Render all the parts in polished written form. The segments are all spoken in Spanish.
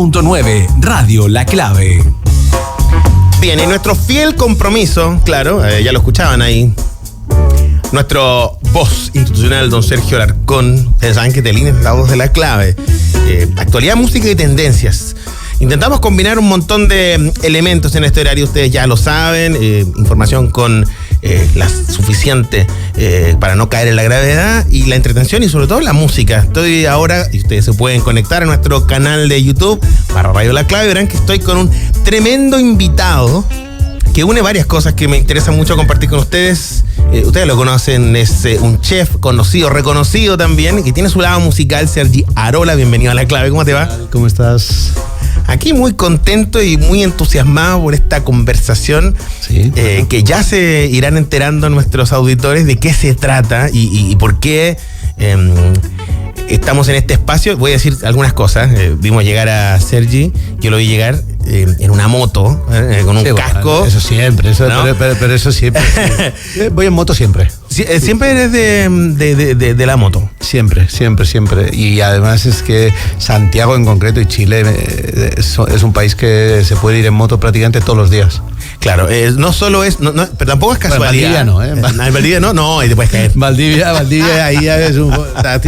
9 Radio La Clave. Bien, y nuestro fiel compromiso, claro, ya lo escuchaban ahí, nuestro voz institucional, don Sergio Alarcón. Ustedes saben que Telín es la voz de La Clave. Actualidad, música y tendencias. Intentamos combinar un montón de elementos en este horario, ustedes ya lo saben, información con la suficiente para no caer en la gravedad, y la entretención y sobre todo la música. Estoy ahora, y ustedes se pueden conectar a nuestro canal de YouTube, Radio La Clave, verán que estoy con un tremendo invitado que une varias cosas que me interesa mucho compartir con ustedes. Ustedes lo conocen, es un chef conocido, reconocido también, que tiene su lado musical, Sergi Arola. Bienvenido a La Clave, ¿cómo te va? ¿Cómo estás? Aquí muy contento y muy entusiasmado por esta conversación, sí, que ya se irán enterando nuestros auditores de qué se trata y por qué estamos en este espacio. Voy a decir algunas cosas. Vimos llegar a Sergi, yo lo vi llegar en una moto, con un casco. Bueno, eso siempre, ¿no? pero eso siempre. Voy en moto siempre. Sí, siempre eres de la moto. Siempre. Y además es que Santiago en concreto y Chile es un país que se puede ir en moto prácticamente todos los días. Claro, no solo es, pero tampoco es casualidad. Valdivia no, y te puedes caer. Valdivia ahí ya es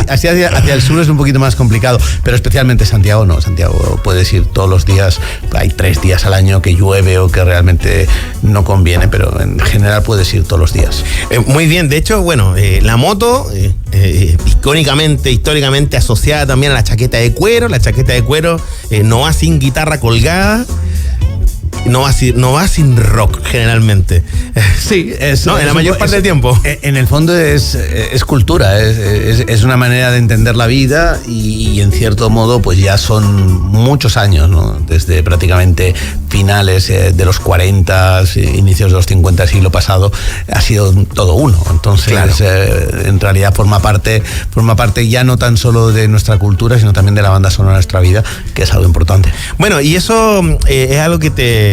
hacia el sur es un poquito más complicado, pero especialmente Santiago no. Santiago puedes ir todos los días. Hay 3 días al año que llueve o que realmente no conviene, pero en general puedes ir todos los días. Muy bien, de hecho, bueno, la moto históricamente asociada también a la chaqueta de cuero. La chaqueta de cuero no va sin guitarra colgada. No va sin rock, generalmente. Sí, no, en la mayor parte del tiempo. En el fondo es cultura, es una manera de entender la vida y en cierto modo pues ya son muchos años, ¿no? Desde prácticamente finales de los 40, inicios de los 50 del siglo pasado, ha sido todo uno. Entonces, claro, en realidad forma parte ya no tan solo de nuestra cultura, sino también de la banda sonora de nuestra vida, que es algo importante. Bueno, y eso es algo que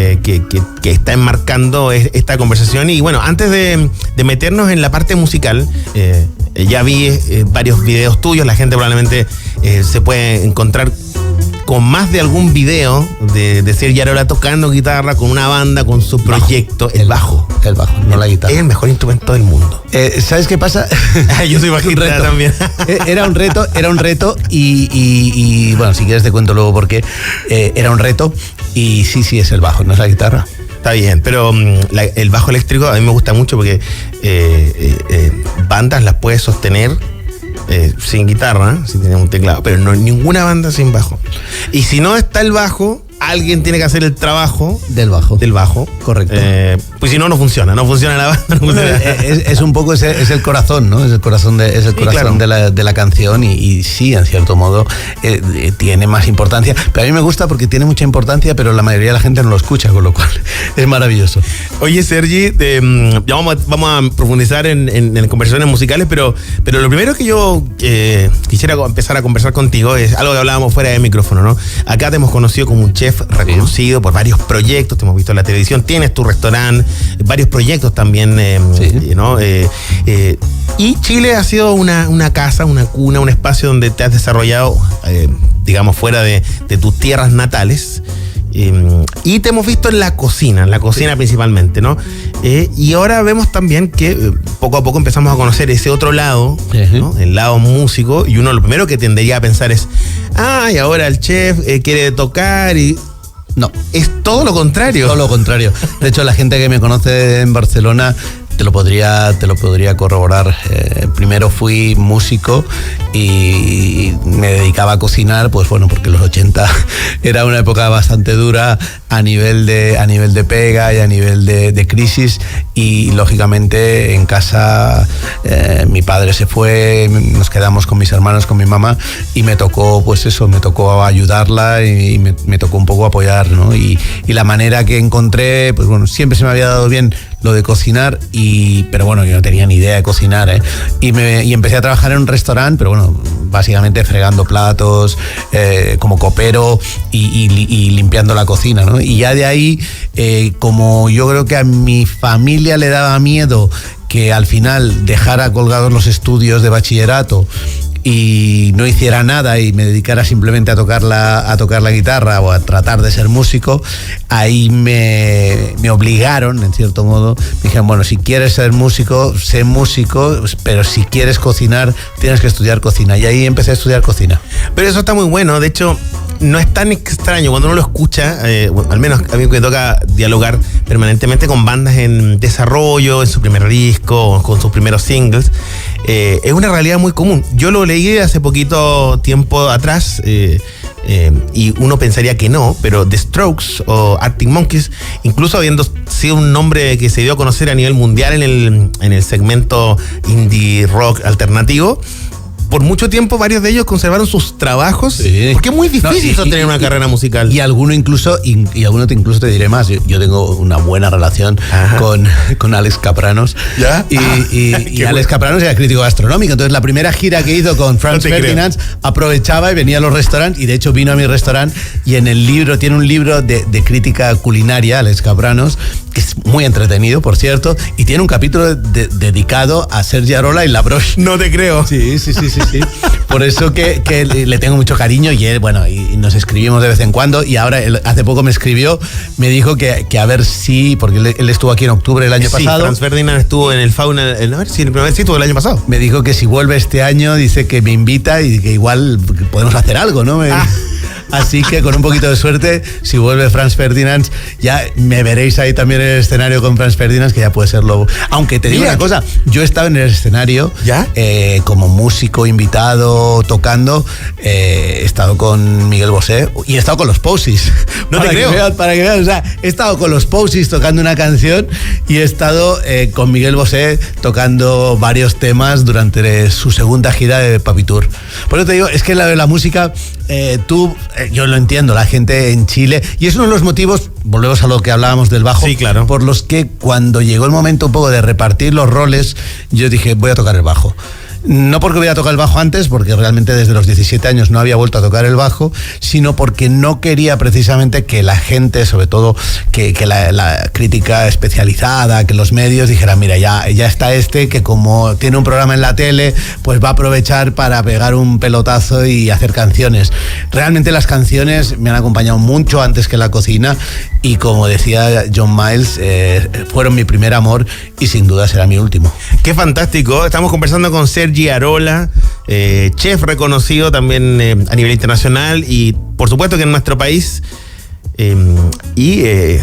está enmarcando esta conversación. Y bueno, antes de meternos en la parte musical, ya vi varios videos tuyos. La gente probablemente se puede encontrar con más de algún video de Sergi Arola tocando guitarra con una banda, con su proyecto. El bajo, no la guitarra. Es el mejor instrumento del mundo. ¿Sabes qué pasa? Yo soy bajista también. Era un reto y bueno, si quieres te cuento luego por qué. Era un reto y sí es el bajo, no es la guitarra. Está bien, pero el bajo eléctrico a mí me gusta mucho porque bandas las puedes sostener sin guitarra, sin tener un teclado, pero no ninguna banda sin bajo. Y si no está el bajo, alguien tiene que hacer el trabajo del bajo. Correcto. Pues si no funciona la banda. No funciona. Es un poco es el corazón, ¿no? Es el corazón claro, de la canción y sí, en cierto modo tiene más importancia. Pero a mí me gusta porque tiene mucha importancia, pero la mayoría de la gente no lo escucha, con lo cual es maravilloso. Oye, Sergi, ya vamos a profundizar en conversaciones musicales, pero lo primero que yo quisiera empezar a conversar contigo es algo que hablábamos fuera de micrófono, ¿no? Acá te hemos conocido como un chef reconocido por varios proyectos, te hemos visto en la televisión, tienes tu restaurante, varios proyectos también, ¿no? Y Chile ha sido una casa, una cuna, un espacio donde te has desarrollado, digamos, fuera de tus tierras natales. Y te hemos visto en la cocina principalmente, ¿no? Y ahora vemos también que poco a poco empezamos a conocer ese otro lado, ¿no? El lado músico, y uno lo primero que tendería a pensar es, y ahora el chef quiere tocar y... No, es todo lo contrario. Todo lo contrario. De hecho, la gente que me conoce en Barcelona te lo podría corroborar. Primero fui músico y me dedicaba a cocinar, pues bueno, porque los 80 era una época bastante dura a nivel de pega y a nivel de crisis, y lógicamente en casa mi padre se fue, nos quedamos con mis hermanos, con mi mamá, y me tocó ayudarla y me tocó un poco apoyar, ¿no? Y la manera que encontré, pues bueno, siempre se me había dado bien lo de cocinar, pero bueno, yo no tenía ni idea de cocinar, y empecé a trabajar en un restaurante, pero bueno, básicamente fregando platos, como copero y limpiando la cocina, ¿no? Y ya de ahí, como yo creo que a mi familia le daba miedo que al final dejara colgados los estudios de bachillerato y no hiciera nada y me dedicara simplemente a tocar la guitarra o a tratar de ser músico, ahí me obligaron, en cierto modo, me dijeron, bueno, si quieres ser músico, sé músico, pero si quieres cocinar, tienes que estudiar cocina. Y ahí empecé a estudiar cocina. Pero eso está muy bueno, de hecho, no es tan extraño cuando uno lo escucha, bueno, al menos a mí me toca dialogar permanentemente con bandas en desarrollo, en su primer disco, con sus primeros singles. Es una realidad muy común. Yo lo leí hace poquito tiempo atrás y uno pensaría que no, pero The Strokes o Arctic Monkeys, incluso habiendo sido un nombre que se dio a conocer a nivel mundial en el segmento indie rock alternativo, por mucho tiempo varios de ellos conservaron sus trabajos, sí, porque es muy difícil sostener una carrera musical. Y alguno incluso, y alguno incluso te diré más, yo tengo una buena relación con Alex Kapranos. ¿Ya? Y Alex Kapranos era crítico gastronómico, entonces la primera gira que hizo con Franz Ferdinand aprovechaba y venía a los restaurantes, y de hecho vino a mi restaurante, y en el libro, tiene un libro de crítica culinaria, Alex Kapranos, que es muy entretenido, por cierto, y tiene un capítulo dedicado a Sergi Arola y La Broche. No te creo. Sí. Por eso que le tengo mucho cariño, y él, bueno, y nos escribimos de vez en cuando, y ahora hace poco me escribió, me dijo que a ver si, porque él estuvo aquí en octubre del año pasado. Franz Ferdinand estuvo en el Fauna, a ver si en el primer sitio del año pasado. Me dijo que si vuelve este año, dice que me invita y que igual podemos hacer algo, ¿no? Así que con un poquito de suerte, si vuelve Franz Ferdinand, ya me veréis ahí también en el escenario con Franz Ferdinand, que ya puede serlo. Aunque te digo una cosa, yo he estado en el escenario como músico invitado, tocando, he estado con Miguel Bosé y he estado con los Posies. No te creo. Para que veas, o sea, he estado con los Posies tocando una canción y he estado con Miguel Bosé tocando varios temas durante su segunda gira de Papi Tour. Por eso te digo, es que la música, yo lo entiendo, la gente en Chile, y es uno de los motivos, volvemos a lo que hablábamos del bajo, sí, claro, por los que cuando llegó el momento un poco de repartir los roles, yo dije, voy a tocar el bajo. No porque hubiera tocado el bajo antes, porque realmente desde los 17 años no había vuelto a tocar el bajo, sino porque no quería precisamente que la gente, sobre todo que la crítica especializada, que los medios dijeran, mira, ya está que como tiene un programa en la tele, pues va a aprovechar para pegar un pelotazo y hacer canciones. Realmente las canciones me han acompañado mucho antes que la cocina, y como decía John Miles, fueron mi primer amor y sin duda será mi último. Qué fantástico. Estamos conversando con Sergi Arola, chef reconocido también a nivel internacional y por supuesto que en nuestro país.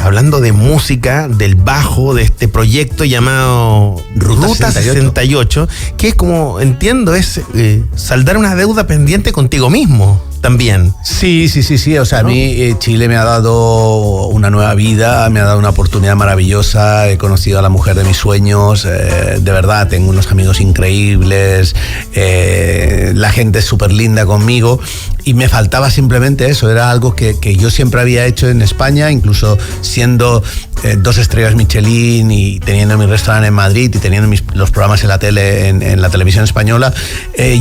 Hablando de música, del bajo, de este proyecto llamado Ruta 68, que es, como entiendo, es saldar una deuda pendiente contigo mismo también. Sí. O sea, ¿no? A mí Chile me ha dado una nueva vida, me ha dado una oportunidad maravillosa, he conocido a la mujer de mis sueños, de verdad, tengo unos amigos increíbles, la gente es súper linda conmigo, y me faltaba simplemente eso. Era algo que yo siempre había hecho en España, incluso siendo 2 estrellas Michelin y teniendo mi restaurante en Madrid y teniendo los programas en la tele, en la televisión española.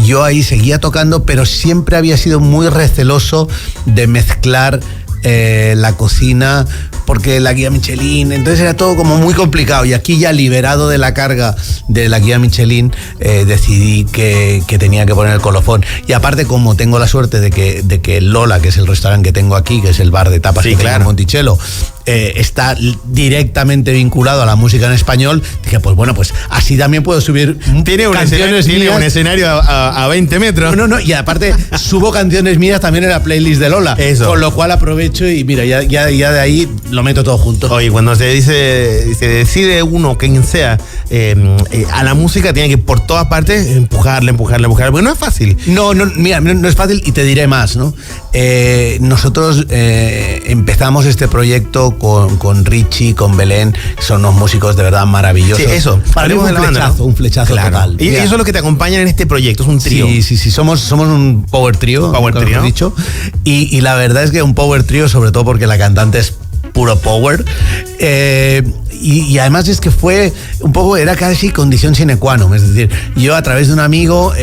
Yo ahí seguía tocando, pero siempre había sido muy receloso de mezclar la cocina, porque la guía Michelin, entonces era todo como muy complicado, y aquí ya liberado de la carga de la guía Michelin, decidí que tenía que poner el colofón. Y aparte, como tengo la suerte de que Lola, que es el restaurante que tengo aquí, que es el bar de tapas que tengo en Monticello, está directamente vinculado a la música en español, dije, pues bueno, pues así también puedo subir canciones mías. Tiene un escenario a 20 metros. No, y aparte subo canciones mías también en la playlist de Lola. Eso. Con lo cual aprovecho y mira, ya de ahí lo meto todo junto. Oye, cuando se decide uno, quien sea, a la música, tiene que por todas partes empujarle, porque no es fácil. Mira, no es fácil, y te diré más, ¿no? Nosotros empezamos este proyecto con Richie, con Belén, que son unos músicos de verdad maravillosos. Sí, eso. Paremos un flechazo claro, total. Y eso es lo que te acompañan en este proyecto, es un trío. Sí, somos un power trío. Dicho. Y la verdad es que un power trío, sobre todo porque la cantante es puro power. Y además es que fue un poco, era casi condición sine qua non. Es decir, yo a través de un amigo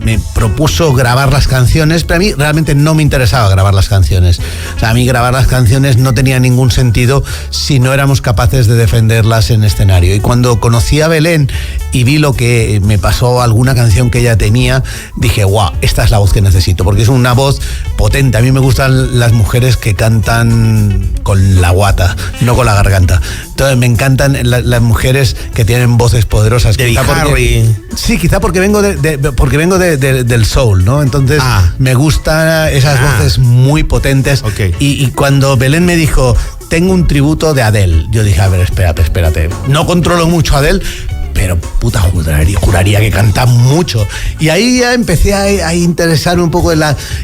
me propuso grabar las canciones, pero a mí realmente no me interesaba grabar las canciones. O sea, a mí grabar las canciones no tenía ningún sentido si no éramos capaces de defenderlas en escenario. Y cuando conocí a Belén y vi lo que me pasó, alguna canción que ella tenía, dije, wow, esta es la voz que necesito, porque es una voz potente. A mí me gustan las mujeres que cantan con la guata, no con la garganta. Entonces me encantan las mujeres que tienen voces poderosas. Debbie Harry. Sí, quizá porque vengo del soul, ¿no? Entonces me gustan esas voces muy potentes. Okay. Y cuando Belén me dijo, tengo un tributo de Adele, yo dije, a ver, espérate. No controlo mucho a Adele, pero puta, juraría que canta mucho. Y ahí ya empecé a interesarme un poco en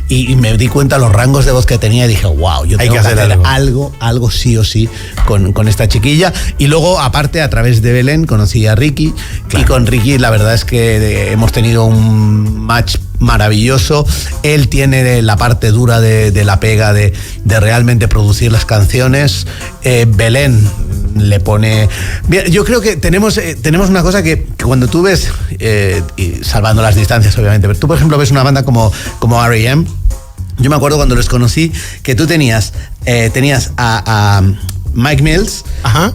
y me di cuenta de los rangos de voz que tenía y dije, wow, yo tengo que hacer algo sí o sí con esta chiquilla. Y luego, aparte, a través de Belén, conocí a Ricky. Claro. Y con Ricky la verdad es que hemos tenido un match maravilloso. Él tiene la parte dura de la pega de realmente producir las canciones. Belén le pone... Mira, yo creo que tenemos una cosa que cuando tú ves, y salvando las distancias obviamente, pero tú por ejemplo ves una banda como R.E.M. Yo me acuerdo cuando los conocí que tú tenías a Mike Mills,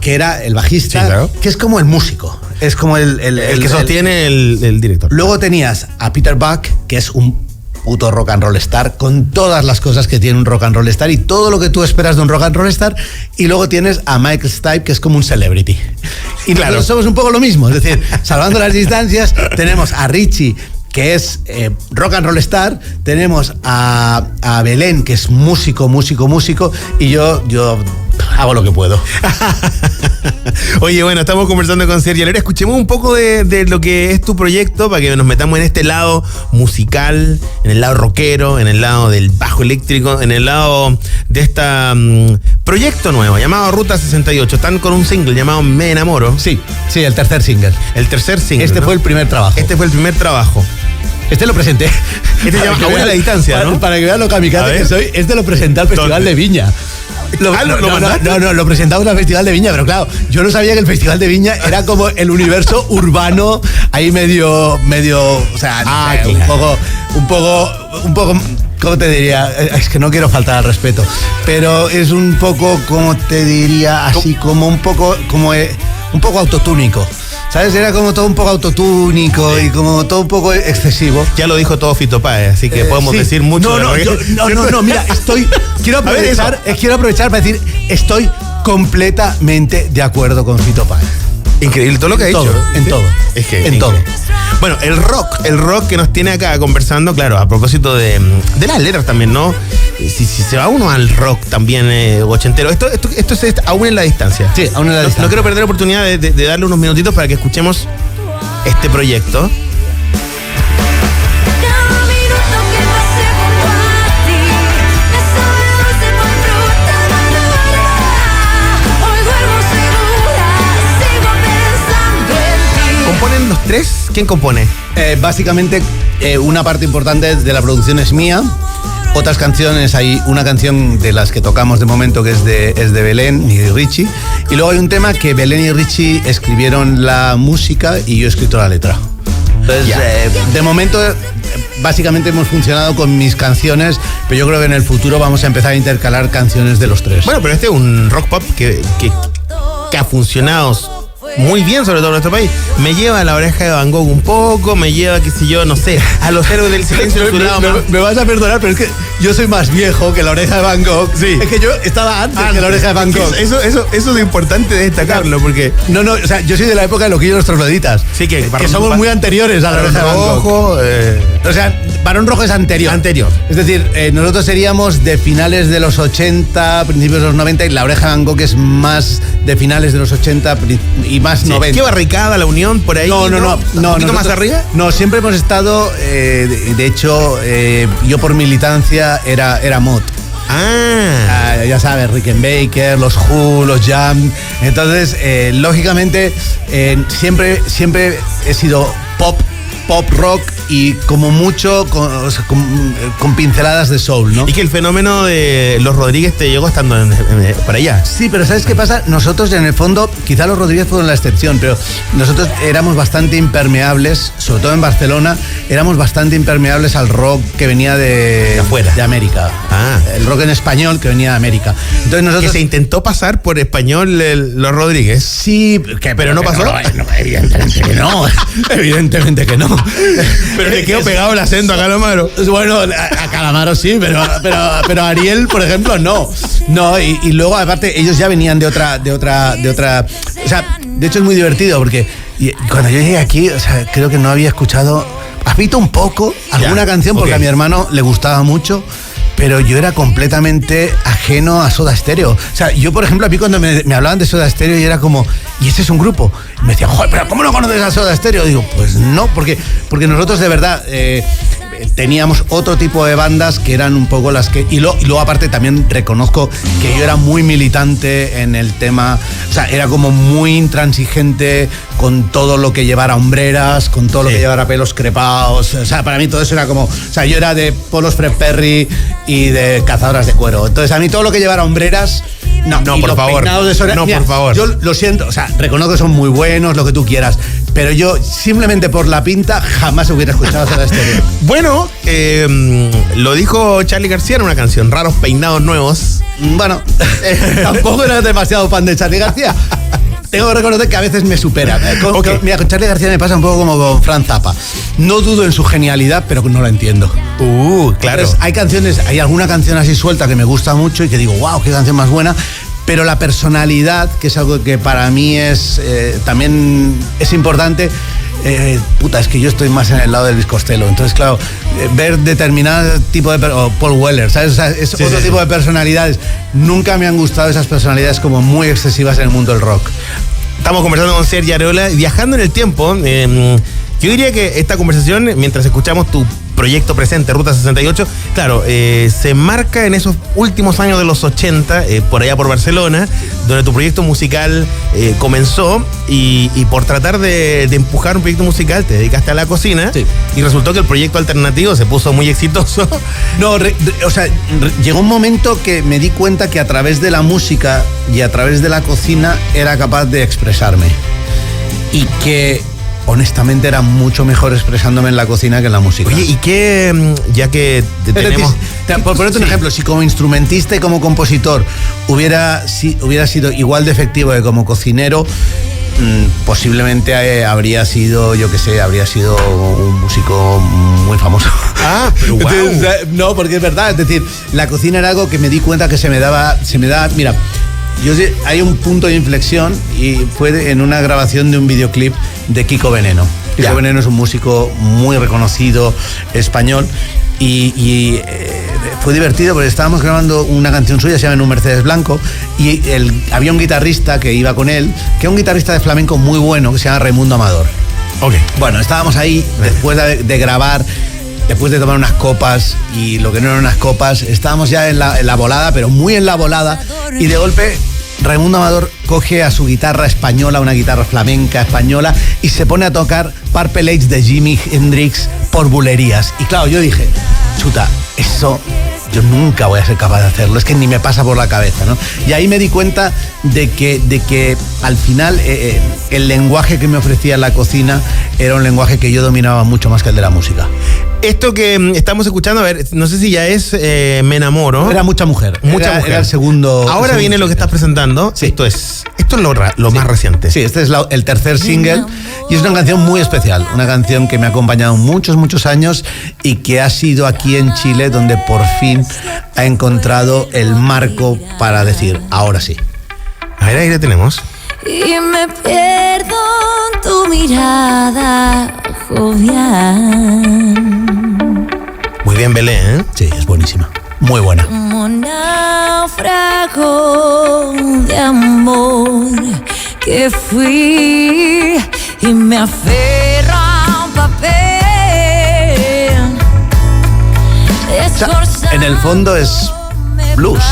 que era el bajista, sí, claro, que es como el músico, es como el que sostiene el director. Luego tenías a Peter Buck, que es un puto rock and roll star, con todas las cosas que tiene un rock and roll star y todo lo que tú esperas de un rock and roll star. Y luego tienes a Michael Stipe, que es como un celebrity. Y claro, nosotros somos un poco lo mismo, es decir, salvando las distancias, tenemos a Richie, que es rock and roll star, tenemos a Belén, que es músico, y yo hago lo que puedo. Oye, bueno, estamos conversando con Sergio Alera. Escuchemos un poco de lo que es tu proyecto para que nos metamos en este lado musical, en el lado rockero, en el lado del bajo eléctrico, en el lado de este proyecto nuevo llamado Ruta 68. Están con un single llamado Me Enamoro. Sí, el tercer single. Este, ¿no? fue el primer trabajo. Este lo presenté. Este se llama Abuela a la Distancia, ¿no? Para que vean lo kamikaze que soy, lo presenté al Festival de Viña. Lo presentamos al Festival de Viña, pero claro, yo no sabía que el Festival de Viña era como el universo urbano, ahí medio, o sea, claro, un poco, ¿cómo te diría? Es que no quiero faltar al respeto, pero es un poco, como te diría, así como un poco autotúnico. ¿Sabes? Era como todo un poco autotúnico y como todo un poco excesivo. Ya lo dijo todo Fito Páez, así que podemos decir mucho. No, mira, quiero aprovechar para decir, estoy completamente de acuerdo con Fito Páez. Increíble todo lo que ha dicho. En todo. Es que en todo. Bueno, el rock que nos tiene acá conversando, claro, a propósito de las letras también, ¿no? Si se va uno al rock también ochentero, esto es aún en la distancia. Sí, aún en la distancia. No quiero perder la oportunidad de darle unos minutitos para que escuchemos este proyecto. ¿Componen los tres? ¿Quién compone? Básicamente, una parte importante de la producción es mía. Otras canciones, hay una canción de las que tocamos de momento que es de Belén y Richie. Y luego hay un tema que Belén y Richie escribieron la música y yo he escrito la letra. Entonces, de momento, básicamente hemos funcionado con mis canciones, pero yo creo que en el futuro vamos a empezar a intercalar canciones de los tres. Bueno, pero este es un rock pop que ha funcionado muy bien, sobre todo en nuestro país. Me lleva a La Oreja de Van Gogh un poco, me lleva, qué sé yo, no sé, a Los Héroes del Silencio en su lado. Me vas a perdonar, pero es que yo soy más viejo que La Oreja de Van Gogh. Sí. Es que yo estaba antes que La Oreja de Van Gogh. Eso es importante destacarlo, porque... No, o sea, yo soy de la época de Loquillo y los Trogloditas. Sí, que somos muy anteriores a La Oreja de Van Gogh. O sea, Barón Rojo es anterior. Es decir, nosotros seríamos de finales de los 80, principios de los 90, y La Oreja de Van Gogh es más de finales de los 80 y más 90. ¿Qué barricada, La Unión, por ahí? No. ¿Un poquito más arriba? No, siempre hemos estado, de hecho, yo por militancia era mod. Ya sabes, Rickenbacker, los Who, los Jam. Entonces, lógicamente, siempre he sido pop rock y como mucho con pinceladas de soul, ¿no? Y que el fenómeno de Los Rodríguez te llegó estando para allá. Sí, pero ¿sabes qué pasa? Nosotros en el fondo, quizá Los Rodríguez fueron la excepción, pero nosotros éramos bastante impermeables, sobre todo en Barcelona, éramos bastante impermeables al rock que venía de afuera, de América. El rock en español que venía de América. Entonces nosotros... Que se intentó pasar por español Los Rodríguez. Sí, pero no pasó. No, evidentemente que no. Evidentemente que no. Pero le quedó pegado el acento a Calamaro. Bueno, a Calamaro sí, pero a Ariel, por ejemplo, no. No, y luego aparte ellos ya venían de otra. O sea, de hecho es muy divertido porque cuando yo llegué aquí, o sea, creo que no había escuchado. Habito un poco alguna canción porque a mi hermano le gustaba mucho. Pero yo era completamente ajeno a Soda Stereo. O sea, yo, por ejemplo, a mí cuando me hablaban de Soda Stereo, yo era como, ¿y este es un grupo? Y me decían, joder, pero ¿cómo no conoces a Soda Stereo? Digo, pues no, porque nosotros de verdad teníamos otro tipo de bandas que eran un poco las que... Y luego aparte también reconozco que yo era muy militante en el tema... O sea, era como muy intransigente con todo lo que llevara hombreras, con todo lo que llevara pelos crepados. O sea, para mí todo eso era como... O sea, yo era de polos Fred Perry y de cazadoras de cuero. Entonces a mí todo lo que llevara hombreras... No, por favor. Mira, por favor. Yo lo siento, o sea, reconozco que son muy buenos, lo que tú quieras, pero yo simplemente por la pinta jamás hubiera escuchado Soda Stereo. Bueno, lo dijo Charly García en una canción, Raros Peinados Nuevos. Bueno, tampoco era demasiado fan de Charly García. Tengo que reconocer que a veces me supera. Mira, con Charly García me pasa un poco como con Frank Zappa. No dudo en su genialidad, pero no la entiendo. Claro. Entonces, hay alguna canción así suelta que me gusta mucho y que digo, wow, qué canción más buena. Pero la personalidad, que es algo que para mí es también es importante. Es que yo estoy más en el lado del Elvis Costello. Entonces, claro, ver determinado tipo de... o Paul Weller, ¿sabes? O sea, es otro tipo de personalidades. Nunca me han gustado esas personalidades como muy excesivas en el mundo del rock. Estamos conversando con Sergi Areola, viajando en el tiempo. Yo diría que esta conversación, mientras escuchamos tu proyecto presente, Ruta 68, claro, se marca en esos últimos años de los 80, por allá por Barcelona, donde tu proyecto musical comenzó y por tratar de empujar un proyecto musical te dedicaste a la cocina. Sí. Y resultó que el proyecto alternativo se puso muy exitoso. No, llegó un momento que me di cuenta que a través de la música y a través de la cocina era capaz de expresarme y que honestamente era mucho mejor expresándome en la cocina que en la música. Oye, ¿y qué, ya que tenemos... Por ponerte un ejemplo, si como instrumentista y como compositor hubiera sido igual de efectivo que como cocinero, posiblemente habría sido, yo qué sé, habría sido un músico muy famoso. Pero wow. Entonces, no, porque es verdad, es decir, la cocina era algo que me di cuenta que se me daba, mira, hay un punto de inflexión y fue en una grabación de un videoclip de Kiko Veneno. Kiko Veneno es un músico muy reconocido español y fue divertido porque estábamos grabando una canción suya, se llama En un Mercedes Blanco, y había un guitarrista que iba con él, que es un guitarrista de flamenco muy bueno, que se llama Raimundo Amador. Bueno, estábamos ahí después de grabar, después de tomar unas copas, y lo que no eran unas copas, estábamos ya en la volada, pero muy en la volada, y de golpe Raimundo Amador coge a su guitarra española, una guitarra flamenca española, y se pone a tocar Purple Haze de Jimi Hendrix por bulerías. Y claro, yo dije, chuta, eso yo nunca voy a ser capaz de hacerlo, es que ni me pasa por la cabeza, ¿no? Y ahí me di cuenta de que al final el lenguaje que me ofrecía la cocina era un lenguaje que yo dominaba mucho más que el de la música. Esto que estamos escuchando, a ver, no sé si ya es Me Enamoro. Era Mucha Mujer. Era el segundo. Ahora viene lo que estás presentando. Sí. Esto es lo más reciente. Sí, este es el tercer single y es una canción muy especial. Una canción que me ha acompañado muchos, muchos años y que ha sido aquí en Chile donde por fin ha encontrado el marco para decir, ahora sí. A ver, ahí la tenemos. Y me pierdo en tu mirada jovial. Muy bien, Belén, ¿eh? Sí, es buenísima. Muy buena. Como náufrago de amor que fui y me aferro a un papel. O sea, en el fondo es blues.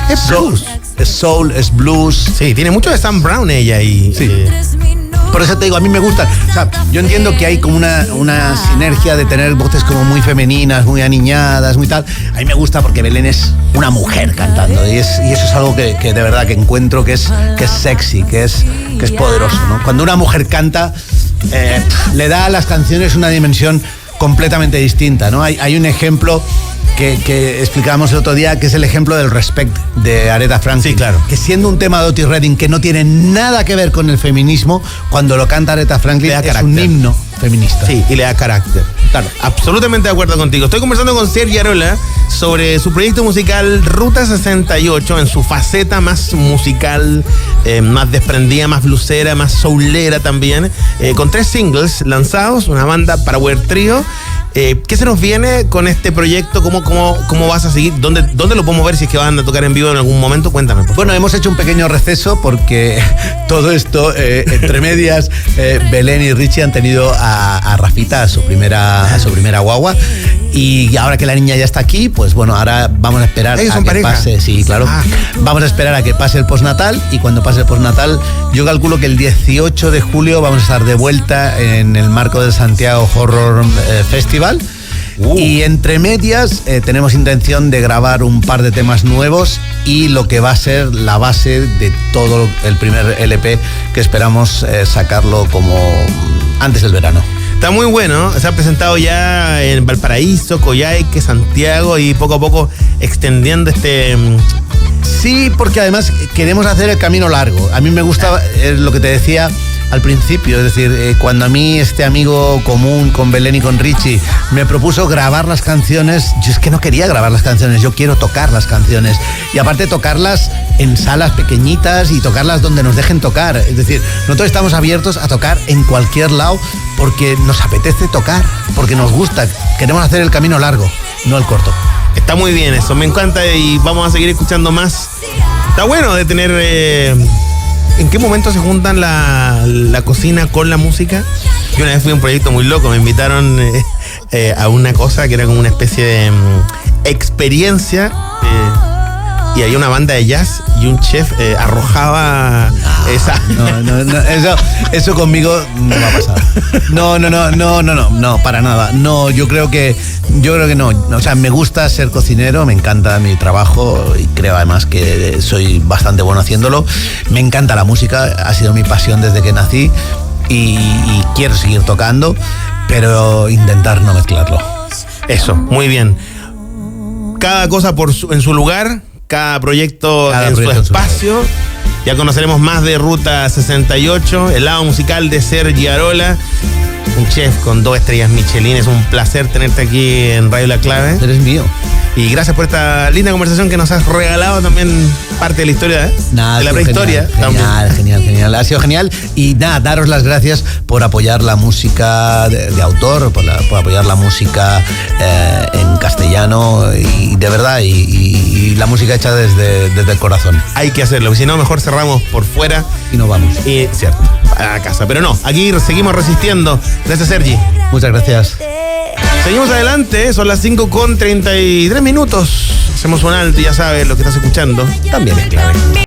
Es blues. Es soul, es blues. Sí, tiene mucho de Sam Brown ella y... Sí. Por eso te digo, a mí me gustan. O sea, yo entiendo que hay como una sinergia de tener voces como muy femeninas, muy aniñadas, muy tal. A mí me gusta porque Belén es una mujer cantando y eso es algo que de verdad que encuentro que es sexy, que es poderoso, ¿no? Cuando una mujer canta, le da a las canciones una dimensión completamente distinta, ¿no? Hay un ejemplo que explicábamos el otro día, que es el ejemplo del Respect de Aretha Franklin. Sí, claro. Que siendo un tema de Otis Redding que no tiene nada que ver con el feminismo, cuando lo canta Aretha Franklin es un himno feminista. Sí, y le da carácter. Claro, absolutamente de acuerdo contigo. Estoy conversando con Sergi Arola sobre su proyecto musical Ruta 68 en su faceta más musical, más desprendida, más blusera, más soulera también, con 3 singles lanzados, una banda Power Trio. ¿Qué se nos viene con este proyecto? ¿Cómo vas a seguir? ¿Dónde lo podemos ver si es que van a tocar en vivo en algún momento? Cuéntame. Por favor. Bueno, hemos hecho un pequeño receso porque todo esto, entre medias, Belén y Richie han tenido a Rafita, a su primera guagua. Y ahora que la niña ya está aquí, pues bueno, ahora vamos a esperar ¿Ellos a son que pareja? pase. Sí, claro. Vamos a esperar a que pase el postnatal, y cuando pase el postnatal, yo calculo que el 18 de julio vamos a estar de vuelta en el marco del Santiago Horror Festival. Y entre medias tenemos intención de grabar un par de temas nuevos y lo que va a ser la base de todo el primer LP, que esperamos sacarlo como antes del verano. Está muy bueno, se ha presentado ya en Valparaíso, Coyhaique, Santiago, y poco a poco extendiendo Sí, porque además queremos hacer el camino largo. A mí me gusta lo que te decía al principio, es decir, cuando a mí este amigo común con Belén y con Richie me propuso grabar las canciones, yo es que no quería grabar las canciones, yo quiero tocar las canciones, y aparte tocarlas en salas pequeñitas y tocarlas donde nos dejen tocar. Es decir, nosotros estamos abiertos a tocar en cualquier lado porque nos apetece tocar, porque nos gusta, queremos hacer el camino largo, no el corto. Está muy bien eso, me encanta, y vamos a seguir escuchando más. Está bueno de tener... ¿En qué momento se juntan la cocina con la música? Yo una vez fui a un proyecto muy loco, me invitaron a una cosa que era como una especie de experiencia, y había una banda de jazz y un chef arrojaba esa... No, eso conmigo no va a pasar. No, para nada. No, yo creo que no. O sea, me gusta ser cocinero, me encanta mi trabajo y creo además que soy bastante bueno haciéndolo. Me encanta la música, ha sido mi pasión desde que nací y quiero seguir tocando, pero intentar no mezclarlo. Eso, muy bien. Cada cosa en su lugar, cada proyecto en su espacio. Ya conoceremos más de Ruta 68, el lado musical de Sergi Arola, un chef con 2 estrellas Michelin. Es un placer tenerte aquí en Radio La Clave. Eres mío. Y gracias por esta linda conversación que nos has regalado, también parte de la historia, de la prehistoria. Genial. Ha sido genial. Y nada, daros las gracias por apoyar la música de autor, por apoyar la música en castellano, y de verdad, y la música hecha desde el corazón. Hay que hacerlo, si no, mejor cerramos por fuera. Y nos vamos. Y cierto, a casa. Pero no, aquí seguimos resistiendo. Gracias, Sergi. Muchas gracias. Seguimos adelante, son las 5:33. Hacemos un alto, ya sabes, lo que estás escuchando también es clave.